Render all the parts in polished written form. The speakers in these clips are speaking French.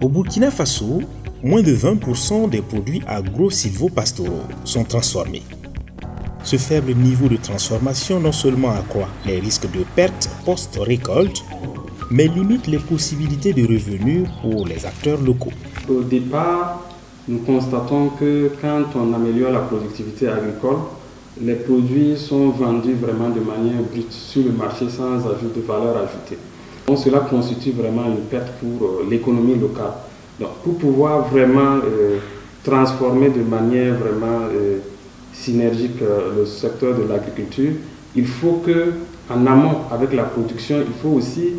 Au Burkina Faso, moins de 20% des produits agro-silvopastoraux sont transformés. Ce faible niveau de transformation non seulement accroît les risques de perte post-récolte, mais limite les possibilités de revenus pour les acteurs locaux. Au départ, nous constatons que quand on améliore la productivité agricole, les produits sont vendus vraiment de manière brute sur le marché sans ajout de valeur ajoutée. Donc cela constitue vraiment une perte pour l'économie locale. Donc pour pouvoir vraiment transformer de manière vraiment synergique le secteur de l'agriculture, il faut que, en amont avec la production, il faut aussi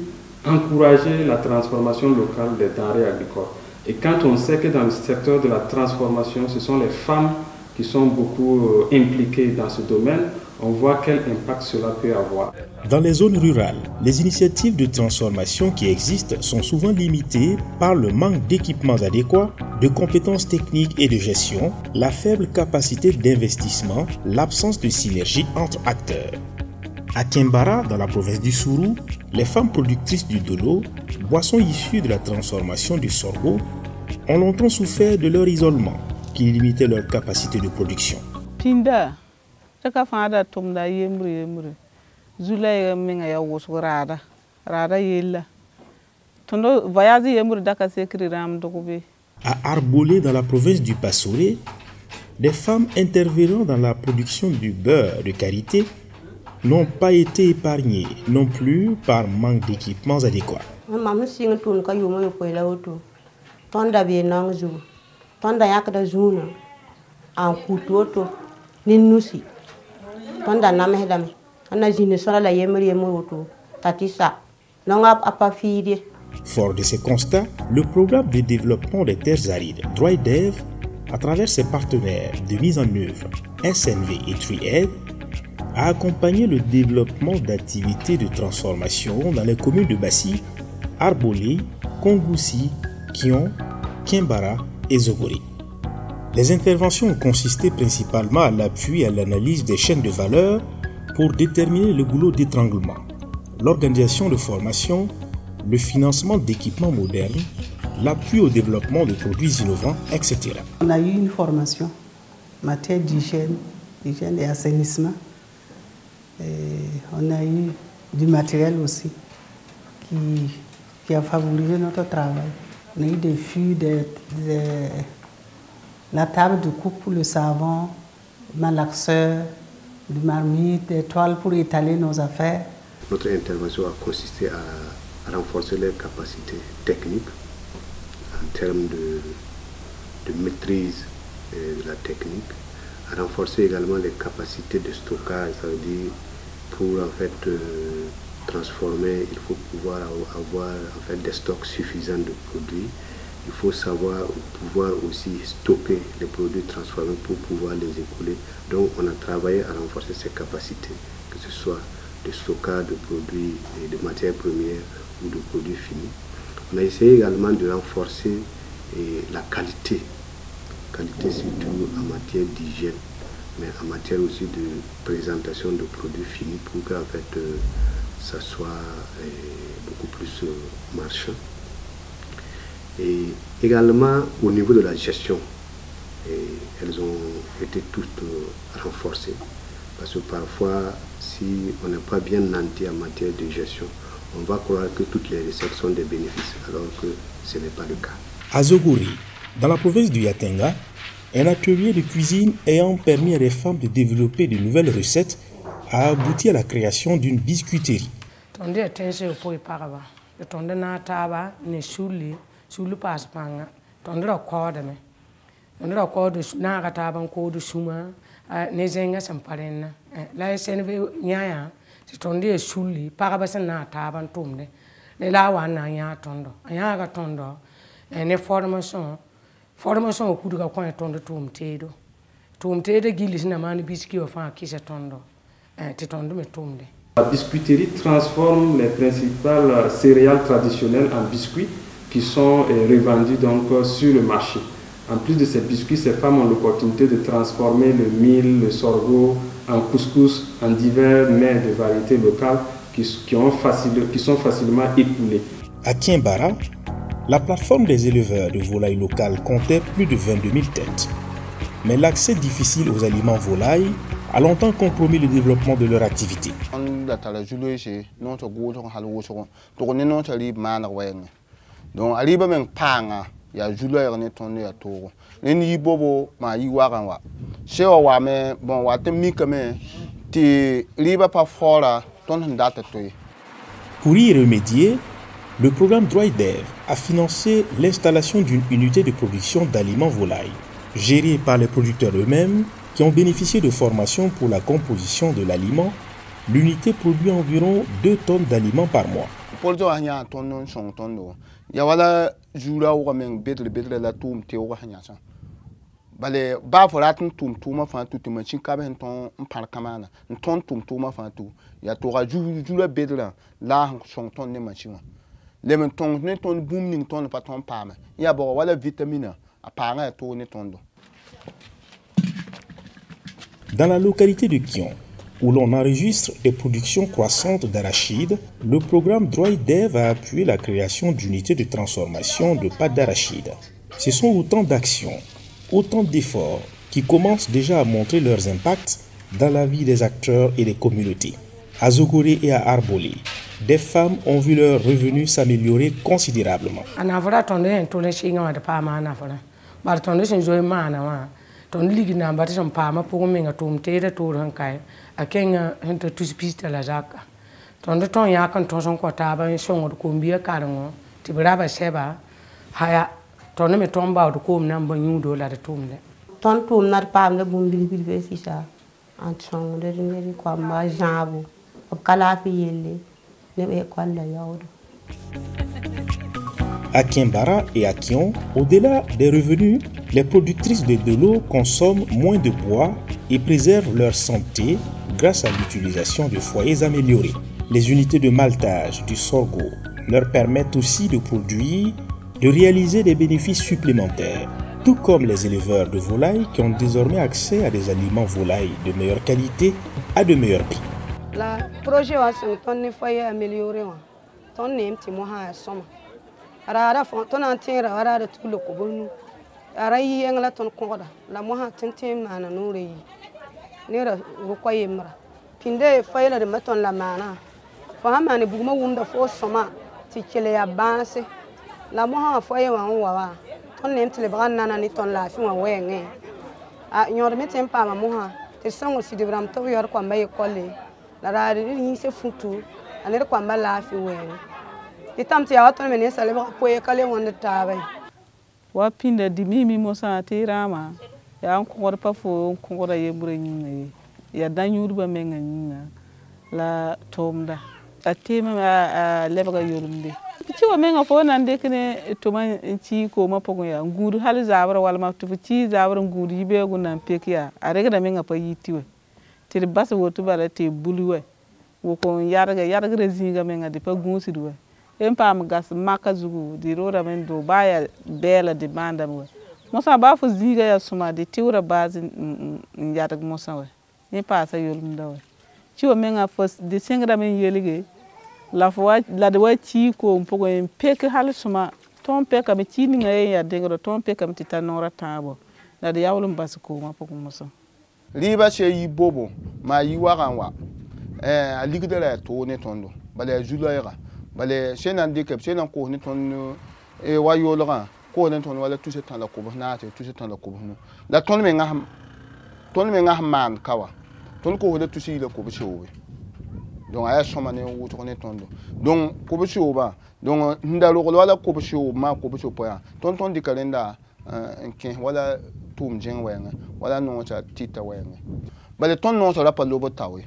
encourager la transformation locale des denrées agricoles. Et quand on sait que dans le secteur de la transformation, ce sont les femmes qui sont beaucoup impliquées dans ce domaine, on voit quel impact cela peut avoir. Dans les zones rurales, les initiatives de transformation qui existent sont souvent limitées par le manque d'équipements adéquats, de compétences techniques et de gestion, la faible capacité d'investissement, l'absence de synergie entre acteurs. À Kimbara, dans la province du Sourou, les femmes productrices du dolo, boisson issue de la transformation du sorgho, ont longtemps souffert de leur isolement, qui limitait leur capacité de production. Pinda, chaka fada tumda yemre. Zula menga ya wosu rada yella. Tondo voyage yemre daka sekri ram dogobe. À Arbolé, dans la province du Passoré, des femmes intervenant dans la production du beurre de karité n'ont pas été épargnées non plus par manque d'équipements adéquats. Tonda be nangzu tonda yakda zuna en kutoto ninusi tonda namedam ana jine sola la yemri yemoto tatisa nonga apafide. Fort de ces constats, le programme de développement des terres arides DROIDEV, à travers ses partenaires de mise en œuvre SNV et TRIAID, a accompagné le développement d'activités de transformation dans les communes de Bassi, Arbolé, Kongoussi, Kion, Kimbara et Zogori. Les interventions ont consisté principalement à l'appui et à l'analyse des chaînes de valeur pour déterminer le goulot d'étranglement, l'organisation de formation, le financement d'équipements modernes, l'appui au développement de produits innovants, etc. On a eu une formation en matière d'hygiène et assainissement. Et on a eu du matériel aussi qui a favorisé notre travail. On a eu des fûts, la table de coupe pour le savon, malaxeur, du marmite, des toiles pour étaler nos affaires. Notre intervention a consisté à renforcer les capacités techniques en termes de maîtrise de la technique, à renforcer également les capacités de stockage, ça veut dire pour en fait transformer, il faut pouvoir avoir en fait des stocks suffisants de produits. Il faut pouvoir aussi stocker les produits transformés pour pouvoir les écouler. Donc on a travaillé à renforcer ces capacités, que ce soit de stockage de produits et de matières premières ou de produits finis. On a essayé également de renforcer la qualité surtout en matière d'hygiène, mais en matière aussi de présentation de produits finis pour qu'en fait ça soit beaucoup plus marchand. Et également au niveau de la gestion, elles ont été toutes renforcées parce que parfois si on n'est pas bien nanti en matière de gestion, on va croire que toutes les recettes sont des bénéfices alors que ce n'est pas le cas. À Zogori, dans la province du Yatenga, un atelier de cuisine ayant permis à des femmes de développer de nouvelles recettes a abouti à la création d'une biscuiterie. Formation au coup de coin tondo tumtedo. Tumtedo gilis na mani biscuit au fin qui se tondo. Tetondo me tombe. La biscuiterie transforme les principales céréales traditionnelles en biscuits qui sont revendus donc sur le marché. En plus de ces biscuits, ces femmes ont l'opportunité de transformer le mil, le sorgho en couscous, en divers mets de variétés locales qui sont facilement écoulés. À Kimbara, La plateforme des éleveurs de volailles locales comptait plus de 22 000 têtes. Mais l'accès difficile aux aliments volailles a longtemps compromis le développement de leur activité. Donc, arriba men panga ya juleur ne tonne ya toro. Ni bobo ma yi waran wa. Se wa me bon wa te mi kame ti riba pa fora ton data toy. Pour y remédier, le programme DroidDev a financé l'installation d'une unité de production d'aliments volailles, gérée par les producteurs eux-mêmes qui ont bénéficié de formations pour la composition de l'aliment. L'unité produit environ 2 tonnes d'aliments par mois. Pour le hanya ton son ton ya wala jura wa men bedre la tum te wa hanya sa bale ba forat tum tuma fa tu tum chin ka ben ton par kamana ton tum tuma fa tu ya to ra jura bedre la son ton ne machin le men ton ne ton boom ning ton pa ton pa ya bo wala vitamine a pa nga to ne ton do. Dans la localité de Kion, où l'on enregistre des productions croissantes d'arachides, le programme DroidDev a appuyé la création d'unités de transformation de pâte d'arachide. Ce sont autant d'actions, autant d'efforts qui commencent déjà à montrer leurs impacts dans la vie des acteurs et des communautés. À Zogoré et à Arbolé, des femmes ont vu leurs revenus s'améliorer considérablement. Ton ligi na mbati som pama po menga tom tede to han kai akenga hento tuspista la jaka ton de ton yakan ton son ko taba son ko mbiya karango tibra seba haya ton me ton ba ko nam ba nyudo la de tumle ton tum nar pam le bum bil be fisa en son de ngeri ko ma jabu o kala fi yelle ne be ko la yawdo. À Kimbara et à Kion, au-delà des revenus, les productrices de l'eau consomment moins de bois et préservent leur santé grâce à l'utilisation de foyers améliorés. Les unités de maltage du sorgho leur permettent aussi de produire, de réaliser des bénéfices supplémentaires, tout comme les éleveurs de volailles qui ont désormais accès à des aliments volailles de meilleure qualité à de meilleurs prix. Le projet a un foyer amélioré, ton nom est Moha Soma. Arara ton antira arara tout le cobonu arayi engla ton koda la moha tentem na nuri nera rukoyemra pinde fayla de maton la mana fahama ne buguma wunda fo soma tikele ya banse la moha foye wa ton nemtle branna ni ton la fi wa wenge a nyor metem pa ma moha te sango si de bram to yor kwa mbaye kolle la rari ni se futu aner kwa mbala fi wenge. Wapinda di mimi mosa tirama ya nkongora pa fo nkongora yembre nyinga ya danyurba menga nyinga la tomda atema lebaga yolumde ci wa menga fo nan de kene toma ci ko ma pogo ya ngudu hal zabra wala ma tufu ci zabra ngudu yibe go nan pekia arega da menga pa yitiwe tir bas wotu bara te buluwe wo ko yarga rezinga menga de pa gunsiduwe empam gas maka zugu di rora men do baya bela de banda mo mosa ba fo ziga ya suma de tiura base nyatak mosa we ni pasa yolum dawe ci o menga fo de sengra men yelige la fo la de wa ci ko mpogo en pek hal suma ton peka me ci ni ngay ya de ton peka me titanora tabo la de yawlum bas ko ma poko mosa riba she yi bobo ma yi waran wa a ligdala to ne tondo bale juloira bale senan dikep senan ko ni ton e wayo loga ko nen ton wala tout ce temps la ko na te tout ce temps la ko no la ton me ngam man kawa ton ko wala tout ci la ko be donc aya soma ne wo to ne ton donc ko be ba donc ndalo wala ko be ma ko be poya ton di kalenda en wala tum jeng wenga wala no cha tita wenga bale ton no so la pa lobo tawe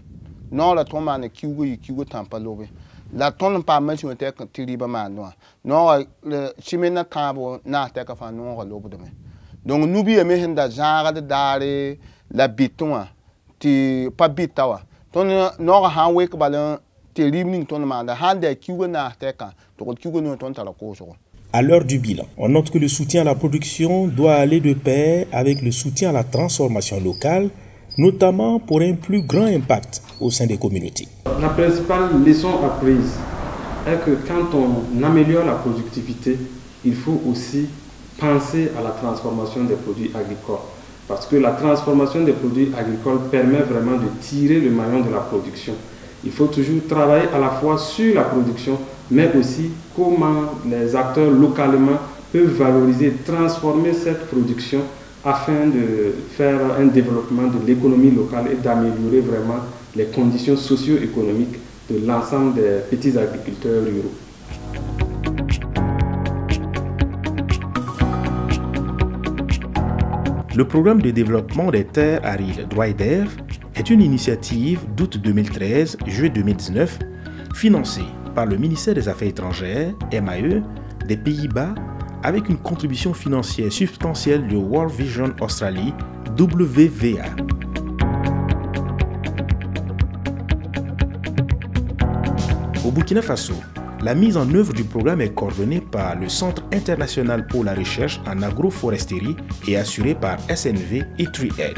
non la ton man kiwo tampa lobe la ton pa ma sur te tiriba manwa non le chimena tabo na te ka fa non lobo de me donc nous bi me henda genre de dare la bitonwa ti pa bitawa ton no ha we ka bala te rimning ton ma da hande kiwo na te ka to kiwo no ton tala ko so. À l'heure du bilan, on note que le soutien à la production doit aller de pair avec le soutien à la transformation locale, notamment pour un plus grand impact au sein des communautés. La principale leçon apprise est que quand on améliore la productivité, il faut aussi penser à la transformation des produits agricoles. Parce que la transformation des produits agricoles permet vraiment de tirer le maillon de la production. Il faut toujours travailler à la fois sur la production, mais aussi comment les acteurs localement peuvent valoriser, transformer cette production afin de faire un développement de l'économie locale et d'améliorer vraiment les conditions socio-économiques de l'ensemble des petits agriculteurs ruraux. Le programme de développement des terres arides DryDev est une initiative d'août 2013, juillet 2019, financée par le ministère des Affaires étrangères, MAE, des Pays-Bas, avec une contribution financière substantielle de World Vision Australie, WVA. Au Burkina Faso, la mise en œuvre du programme est coordonnée par le Centre international pour la recherche en agroforesterie et assurée par SNV et TreeAid.